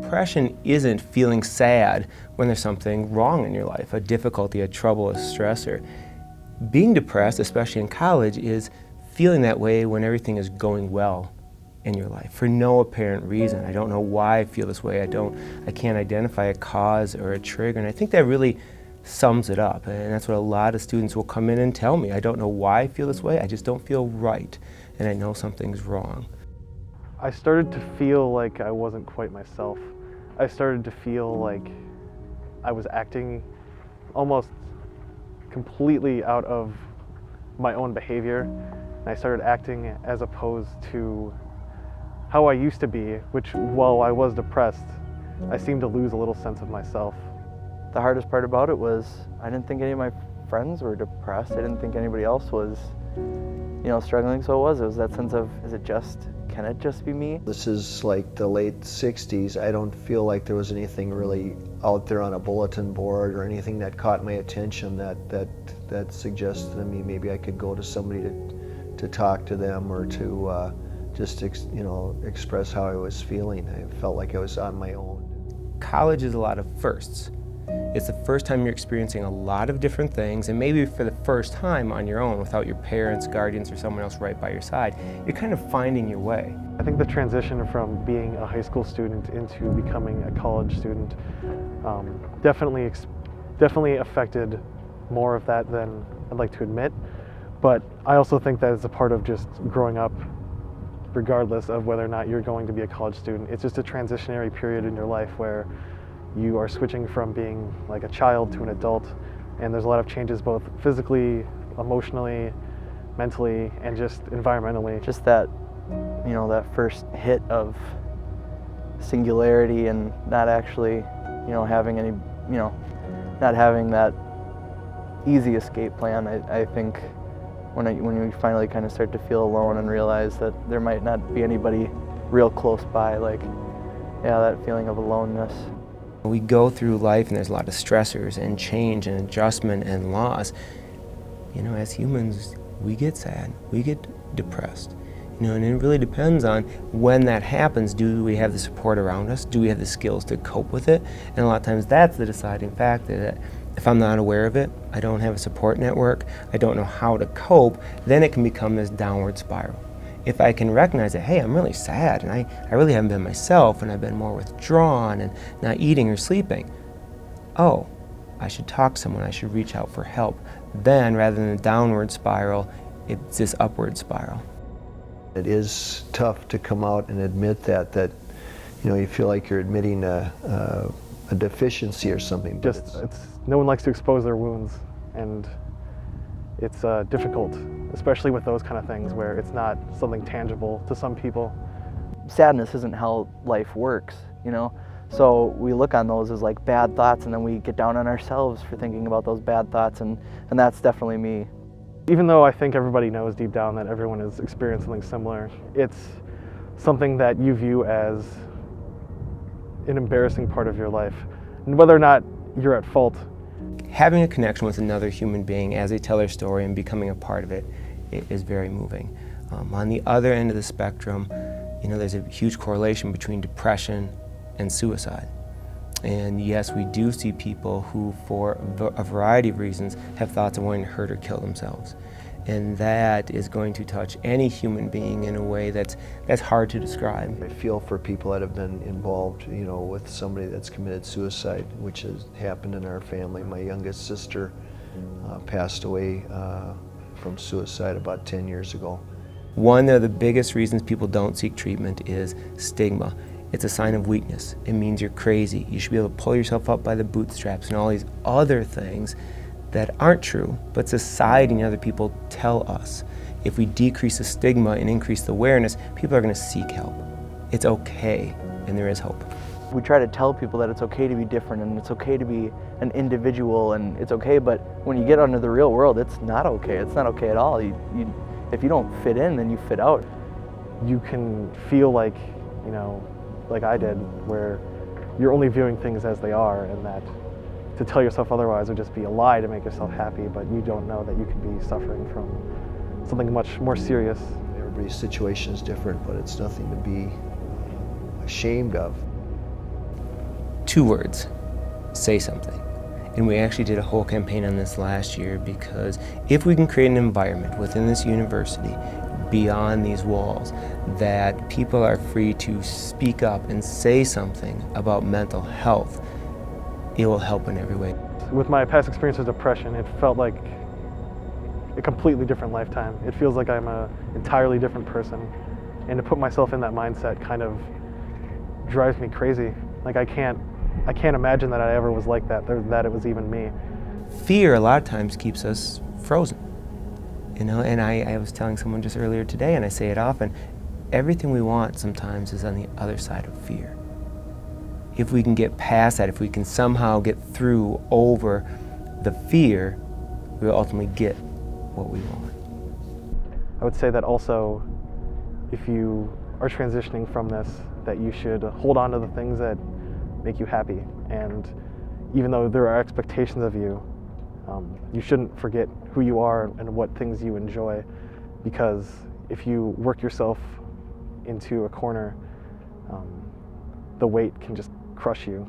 Depression isn't feeling sad when there's something wrong in your life, a difficulty, a trouble, a stressor. Being depressed, especially in college, is feeling that way when everything is going well in your life for no apparent reason. I don't know why I feel this way. I can't identify a cause or a trigger, and I think that really sums it up. And that's what a lot of students will come in and tell me. I don't know why I feel this way, I just don't feel right, and I know something's wrong. I started to feel like I wasn't quite myself. I started to feel like I was acting almost completely out of my own behavior. And I started acting as opposed to how I used to be, which while I was depressed, I seemed to lose a little sense of myself. The hardest part about it was I didn't think any of my friends were depressed. I didn't think anybody else was, struggling. So it was that sense of, can it just be me? This is like the late 60s. I don't feel like there was anything really out there on a bulletin board or anything that caught my attention that suggested to me maybe I could go to somebody to talk to them or to just express how I was feeling. I felt like I was on my own. College is a lot of firsts. It's the first time you're experiencing a lot of different things, and maybe for the first time on your own without your parents, guardians, or someone else right by your side. You're kind of finding your way. I think the transition from being a high school student into becoming a college student definitely affected more of that than I'd like to admit. But I also think that it's a part of just growing up, regardless of whether or not you're going to be a college student. It's just a transitionary period in your life where you are switching from being like a child to an adult, and there's a lot of changes both physically, emotionally, mentally, and just environmentally. Just that, that first hit of singularity and not actually, having any, not having that easy escape plan. I think when you finally kind of start to feel alone and realize that there might not be anybody real close by, that feeling of aloneness. We go through life and there's a lot of stressors and change and adjustment and loss. As humans, we get sad, we get depressed. And it really depends on when that happens. Do we have the support around us? Do we have the skills to cope with it? And a lot of times that's the deciding factor, that if I'm not aware of it, I don't have a support network, I don't know how to cope, then it can become this downward spiral. If I can recognize that, hey, I'm really sad and I really haven't been myself and I've been more withdrawn and not eating or sleeping, oh, I should talk to someone, I should reach out for help. Then, rather than a downward spiral, it's this upward spiral. It is tough to come out and admit that you feel like you're admitting a deficiency or something. No one likes to expose their wounds, and it's difficult, especially with those kind of things where it's not something tangible to some people. Sadness isn't how life works, So we look on those as like bad thoughts, and then we get down on ourselves for thinking about those bad thoughts, and that's definitely me. Even though I think everybody knows deep down that everyone has experienced something similar, it's something that you view as an embarrassing part of your life. And whether or not you're at fault, having a connection with another human being as they tell their story and becoming a part of it is very moving. On the other end of the spectrum, there's a huge correlation between depression and suicide. And yes, we do see people who, for a variety of reasons, have thoughts of wanting to hurt or kill themselves. And that is going to touch any human being in a way that's hard to describe. I feel for people that have been involved, with somebody that's committed suicide, which has happened in our family. My youngest sister passed away from suicide about 10 years ago. One of the biggest reasons people don't seek treatment is stigma. It's a sign of weakness. It means you're crazy. You should be able to pull yourself up by the bootstraps and all these other things that aren't true, but society and other people tell us. If we decrease the stigma and increase the awareness, people are going to seek help. It's okay, and there is hope. We try to tell people that it's okay to be different and it's okay to be an individual and it's okay, but when you get into the real world, it's not okay. It's not okay at all. If you don't fit in, then you fit out. You can feel like I did, where you're only viewing things as they are, and that to tell yourself otherwise would just be a lie to make yourself happy, but you don't know that you could be suffering from something much more serious. Everybody's situation is different, but it's nothing to be ashamed of. 2 words: say something. And we actually did a whole campaign on this last year, because if we can create an environment within this university, beyond these walls, that people are free to speak up and say something about mental health, it will help in every way. With my past experience with depression, it felt like a completely different lifetime. It feels like I'm an entirely different person. And to put myself in that mindset kind of drives me crazy. Like I can't imagine that I ever was like that, that it was even me. Fear a lot of times keeps us frozen. You know, and I was telling someone just earlier today, and I say it often, everything we want sometimes is on the other side of fear. If we can get past that, if we can somehow get through over the fear, we'll ultimately get what we want. I would say that also, if you are transitioning from this, that you should hold on to the things that make you happy. And even though there are expectations of you, you shouldn't forget who you are and what things you enjoy, because if you work yourself into a corner, the weight can just crush you.